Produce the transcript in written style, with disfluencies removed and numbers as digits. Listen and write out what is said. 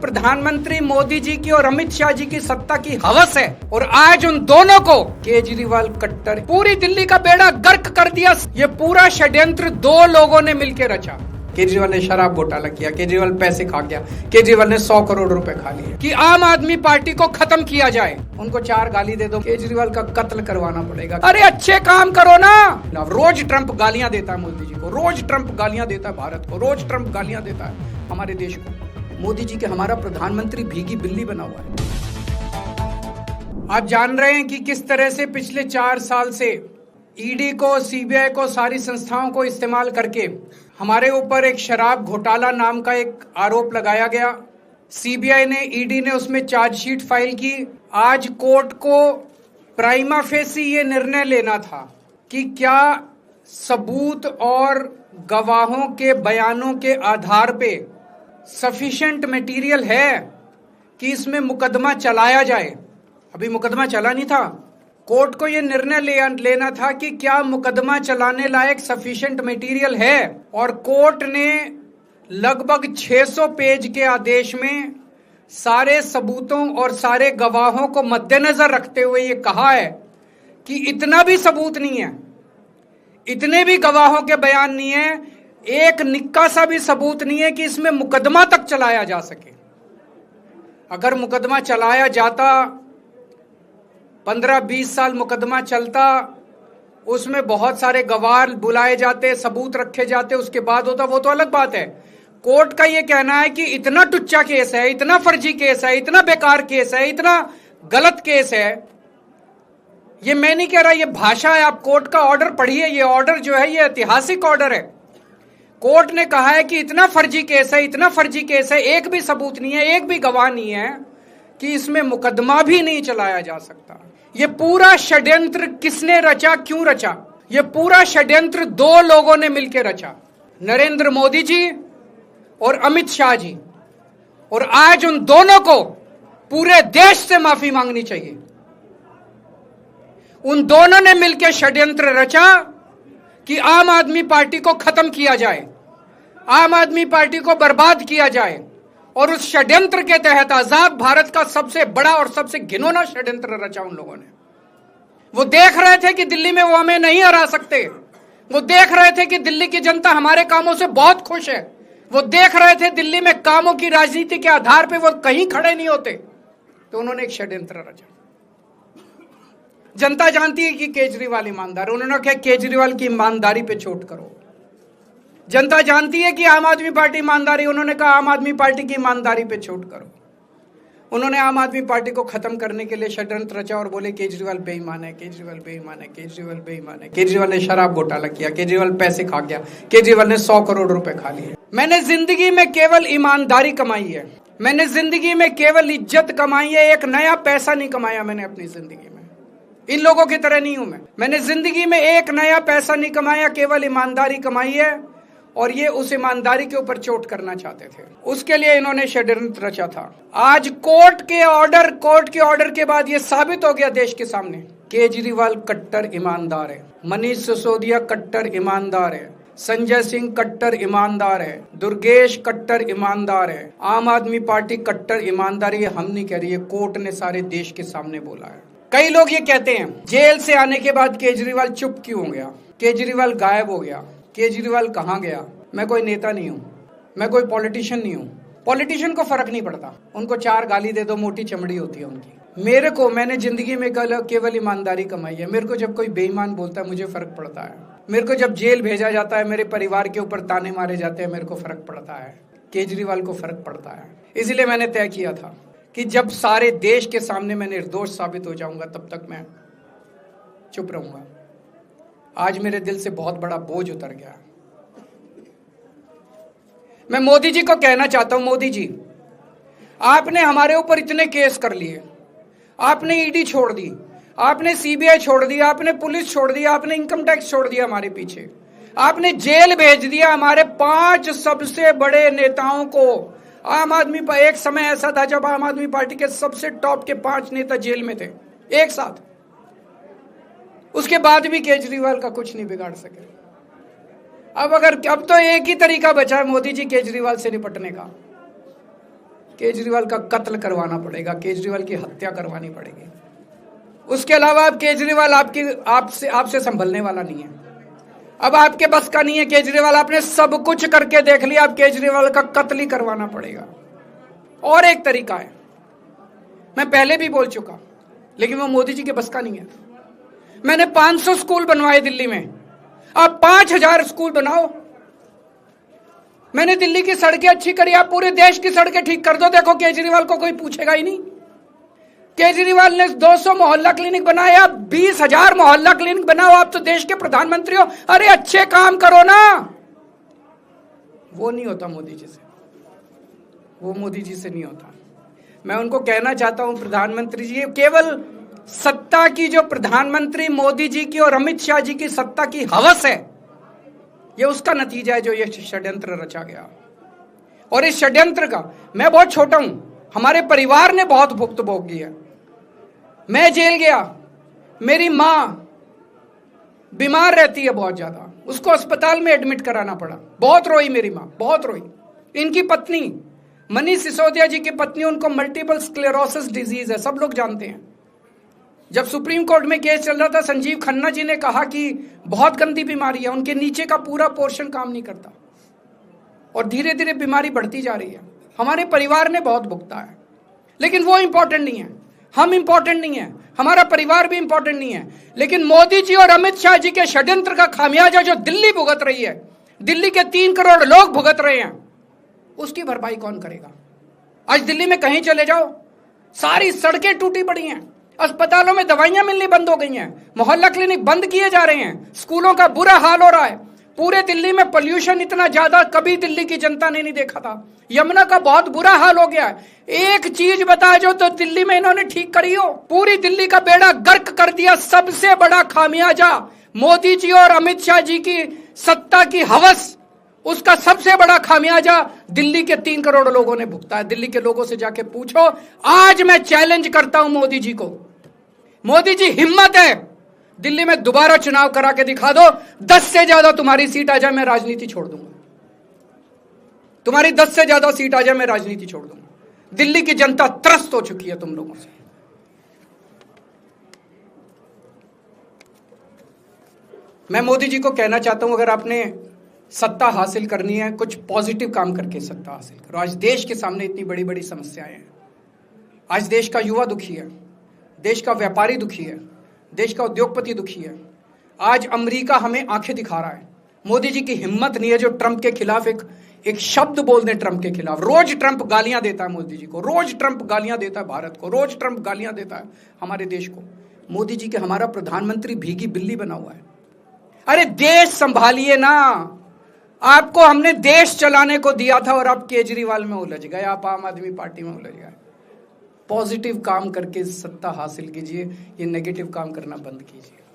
प्रधानमंत्री मोदी जी की और अमित शाह जी की सत्ता की हवस है और आज उन दोनों को केजरीवाल कट्टर पूरी दिल्ली का बेड़ा गर्क कर दिया। ये पूरा षड्यंत्र दो लोगों ने मिलकर रचा। केजरीवाल ने शराब घोटाला किया, केजरीवाल पैसे खा गया, केजरीवाल ने 100 करोड़ रुपए खा लिए कि आम आदमी पार्टी को खत्म किया जाए। उनको 4 गाली दे दो, केजरीवाल का कत्ल करवाना पड़ेगा। अरे अच्छे काम करो ना। रोज ट्रंप गालियां देता है मोदी जी को, रोज ट्रंप गालियां देता है भारत को, रोज ट्रंप गालियां देता है हमारे देश को। मोदी जी के हमारा प्रधानमंत्री भीगी बिल्ली बना हुआ है। आप जान रहे हैं कि किस तरह से पिछले 4 साल से ईडी को, सीबीआई को, सारी संस्थाओं को इस्तेमाल करके हमारे ऊपर एक शराब घोटाला नाम का एक आरोप लगाया गया। सीबीआई ने, ईडी ने उसमें चार्जशीट फाइल की। आज कोर्ट को प्राइमा फेसी ये निर्णय लेना था कि क्या सबूत और गवाहों के बयानों के आधार पे सफिशिएंट मटेरियल है कि इसमें मुकदमा चलाया जाए। अभी मुकदमा चला नहीं था। कोर्ट को यह निर्णय लेना था कि क्या मुकदमा चलाने लायक सफिशिएंट मटेरियल है, और कोर्ट ने लगभग 600 पेज के आदेश में सारे सबूतों और सारे गवाहों को मद्देनजर रखते हुए ये कहा है कि इतना भी सबूत नहीं है, इतने भी गवाहों के बयान नहीं है, एक निक्का सा भी सबूत नहीं है कि इसमें मुकदमा तक चलाया जा सके। अगर मुकदमा चलाया जाता, 15-20 साल मुकदमा चलता, उसमें बहुत सारे गवाह बुलाए जाते, सबूत रखे जाते, उसके बाद होता, वो तो अलग बात है। कोर्ट का ये कहना है कि इतना टुच्चा केस है, इतना फर्जी केस है, इतना बेकार केस है, इतना गलत केस है। ये मैं नहीं कह रहा, ये भाषा है। आप कोर्ट का ऑर्डर पढ़िए। ये ऑर्डर जो है ये ऐतिहासिक ऑर्डर है। कोर्ट ने कहा है कि इतना फर्जी केस है, इतना फर्जी केस है, एक भी सबूत नहीं है, एक भी गवाह नहीं है कि इसमें मुकदमा भी नहीं चलाया जा सकता। ये पूरा षड्यंत्र किसने रचा, क्यों रचा? ये पूरा षड्यंत्र 2 लोगों ने मिलकर रचा, नरेंद्र मोदी जी और अमित शाह जी। और आज उन दोनों को पूरे देश से माफी मांगनी चाहिए। उन दोनों ने मिलकर षड्यंत्र रचा कि आम आदमी पार्टी को खत्म किया जाए, आम आदमी पार्टी को बर्बाद किया जाए। और उस षड्यंत्र के तहत आजाद भारत का सबसे बड़ा और सबसे घिनौना षड्यंत्र रचा उन लोगों ने। वो देख रहे थे कि दिल्ली में वो हमें नहीं हरा सकते। वो देख रहे थे कि दिल्ली की जनता हमारे कामों से बहुत खुश है। वो देख रहे थे दिल्ली में कामों की राजनीति के आधार पे वो कहीं खड़े नहीं होते। तो उन्होंने एक षड्यंत्र रचा। जनता जानती है कि केजरीवाल ईमानदार, उन्होंने कहा केजरीवाल की ईमानदारी पे चोट करो। जनता जानती है कि आम आदमी पार्टी ईमानदारी, उन्होंने कहा आम आदमी पार्टी की ईमानदारी पे चोट करो। उन्होंने आम आदमी पार्टी को खत्म करने के लिए षड्यंत्र रचा और बोले केजरीवाल बेईमान है, केजरीवाल बेईमान है, केजरीवाल बेईमान है। केजरीवाल ने शराब घोटाला किया, केजरीवाल पैसे खा गया, केजरीवाल ने 100 करोड़ रुपए खा लिए। मैंने जिंदगी में केवल ईमानदारी कमाई है, मैंने जिंदगी में केवल इज्जत कमाई है। एक नया पैसा नहीं कमाया मैंने अपनी जिंदगी में। इन लोगों की तरह नहीं हूं मैं। मैंने जिंदगी में एक नया पैसा नहीं कमाया, केवल ईमानदारी कमाई है। और ये उस ईमानदारी के ऊपर चोट करना चाहते थे, उसके लिए इन्होंने षड्यंत्र रचा था। आज कोर्ट के ऑर्डर के बाद ये साबित हो गया देश के सामने, केजरीवाल कट्टर ईमानदार है, मनीष सिसोदिया कट्टर ईमानदार है, संजय सिंह कट्टर ईमानदार है, दुर्गेश कट्टर ईमानदार है, आम आदमी पार्टी कट्टर ईमानदारी है। हम नहीं कह रही है, कोर्ट ने सारे देश के सामने बोला है। कई लोग ये कहते हैं जेल से आने के बाद केजरीवाल चुप क्यों हो गया, केजरीवाल गायब हो गया, केजरीवाल कहां गया? मैं कोई नेता नहीं हूं, मैं कोई पॉलिटिशियन नहीं हूं। पॉलिटिशियन को फर्क नहीं पड़ता, उनको 4 गाली दे दो, मोटी चमड़ी होती है उनकी। मैंने जिंदगी में केवल ईमानदारी कमाई है। मेरे को जब कोई बेईमान बोलता है मुझे फर्क पड़ता है। मेरे को जब जेल भेजा जाता है, मेरे परिवार के ऊपर ताने मारे जाते हैं, मेरे को फर्क पड़ता है। केजरीवाल को फर्क पड़ता है। इसलिए मैंने तय किया था कि जब सारे देश के सामने मैं निर्दोष साबित हो जाऊंगा तब तक मैं चुप रहूंगा। आज मेरे दिल से बहुत बड़ा बोझ उतर गया। मैं मोदी जी को कहना चाहता हूं, मोदी जी आपने हमारे ऊपर इतने केस कर लिए, आपने ईडी छोड़ दी, आपने सीबीआई छोड़ दी, आपने पुलिस छोड़ दी, आपने इनकम टैक्स छोड़ दिया हमारे पीछे, आपने जेल भेज दिया हमारे 5 सबसे बड़े नेताओं को। आम आदमी पर एक समय ऐसा था जब आम आदमी पार्टी के सबसे टॉप के 5 नेता जेल में थे एक साथ। उसके बाद भी केजरीवाल का कुछ नहीं बिगाड़ सके। अब तो एक ही तरीका बचा है मोदी जी केजरीवाल से निपटने का, केजरीवाल का कत्ल करवाना पड़ेगा, केजरीवाल की हत्या करवानी पड़ेगी। उसके अलावा अब केजरीवाल आपसे संभलने वाला नहीं है। अब आपके बस का नहीं है केजरीवाल, आपने सब कुछ करके देख लिया, अब केजरीवाल का कत्ल ही करवाना पड़ेगा। और एक तरीका है, मैं पहले भी बोल चुका, लेकिन वो मोदी जी के बस का नहीं है। मैंने 500 स्कूल बनवाए दिल्ली में, अब 5000 स्कूल बनाओ। मैंने दिल्ली की सड़कें अच्छी करी, आप पूरे देश की सड़कें ठीक कर दो, देखो केजरीवाल को कोई पूछेगा ही नहीं। केजरीवाल ने 200 मोहल्ला क्लिनिक बनाए, आप 20,000 मोहल्ला क्लिनिक बनाओ, आप तो देश के प्रधानमंत्री हो, अरे अच्छे काम करो ना। वो नहीं होता मोदी जी से, वो मोदी जी से नहीं होता। मैं उनको कहना चाहता हूं, प्रधानमंत्री जी, केवल सत्ता की जो प्रधानमंत्री मोदी जी की और अमित शाह जी की सत्ता की हवस है, ये उसका नतीजा है जो ये षड्यंत्र रचा गया। और इस षड्यंत्र का मैं बहुत छोटा हूं, हमारे परिवार ने बहुत भुगतान है। मैं जेल गया, मेरी मां बीमार रहती है बहुत ज्यादा, उसको अस्पताल में एडमिट कराना पड़ा, बहुत रोई मेरी मां, बहुत रोई। इनकी पत्नी मनीष सिसोदिया जी की पत्नी, उनको मल्टीपल स्क्लेरोसिस डिजीज है, सब लोग जानते हैं। जब सुप्रीम कोर्ट में केस चल रहा था, संजीव खन्ना जी ने कहा कि बहुत गंदी बीमारी है, उनके नीचे का पूरा पोर्शन काम नहीं करता और धीरे धीरे बीमारी बढ़ती जा रही है। हमारे परिवार ने बहुत भुगता है, लेकिन वो इंपॉर्टेंट नहीं है, हम इंपॉर्टेंट नहीं है, हमारा परिवार भी इंपॉर्टेंट नहीं है। लेकिन मोदी जी और अमित शाह जी के षड्यंत्र का खामियाजा जो दिल्ली भुगत रही है, दिल्ली के 3 करोड़ लोग भुगत रहे हैं, उसकी भरपाई कौन करेगा? आज दिल्ली में कहीं चले जाओ, सारी सड़कें टूटी पड़ी हैं, अस्पतालों में दवाइयां मिलनी बंद हो गई हैं, मोहल्ला क्लिनिक बंद किए जा रहे हैं, स्कूलों का बुरा हाल हो रहा है। पूरे दिल्ली में पोल्यूशन इतना ज्यादा कभी दिल्ली की जनता ने नहीं देखा था। यमुना का बहुत बुरा हाल हो गया है। एक चीज बता जो तो दिल्ली में इन्होंने ठीक करी हो, पूरी दिल्ली का बेड़ा गर्क कर दिया। सबसे बड़ा खामियाजा मोदी जी और अमित शाह जी की सत्ता की हवस, उसका सबसे बड़ा खामियाजा दिल्ली के 3 करोड़ लोगों ने भुगता है। दिल्ली के लोगों से जाके पूछो। आज मैं चैलेंज करता हूं मोदी जी को, मोदी जी हिम्मत है दिल्ली में दोबारा चुनाव करा के दिखा दो, 10 से ज्यादा तुम्हारी सीट आ जाए, मैं राजनीति छोड़ दूंगा। तुम्हारी 10 से ज्यादा सीट आ जाए, मैं राजनीति छोड़ दूंगा। दिल्ली की जनता त्रस्त हो चुकी है तुम लोगों से। मैं मोदी जी को कहना चाहता हूं, अगर आपने सत्ता हासिल करनी है, कुछ पॉजिटिव काम करके सत्ता हासिल करो। आज देश के सामने इतनी बड़ी बड़ी समस्याएं हैं। आज देश का युवा दुखी है, देश का व्यापारी दुखी है, देश का उद्योगपति दुखी है। आज अमेरिका हमें आंखें दिखा रहा है। मोदी जी की हिम्मत नहीं है जो ट्रंप के खिलाफ एक शब्द बोल दें। ट्रंप के खिलाफ रोज ट्रंप गालियां देता है मोदी जी को, रोज ट्रंप गालियां देता है भारत को, रोज ट्रंप गालियां देता है हमारे देश को। मोदी जी के हमारा प्रधानमंत्री भीगी बिल्ली बना हुआ है। अरे देश संभालिए ना, आपको हमने देश चलाने को दिया था और आप केजरीवाल में उलझ गए, आप आम आदमी पार्टी में उलझ गए। पॉजिटिव काम करके सत्ता हासिल कीजिए, ये नेगेटिव काम करना बंद कीजिए।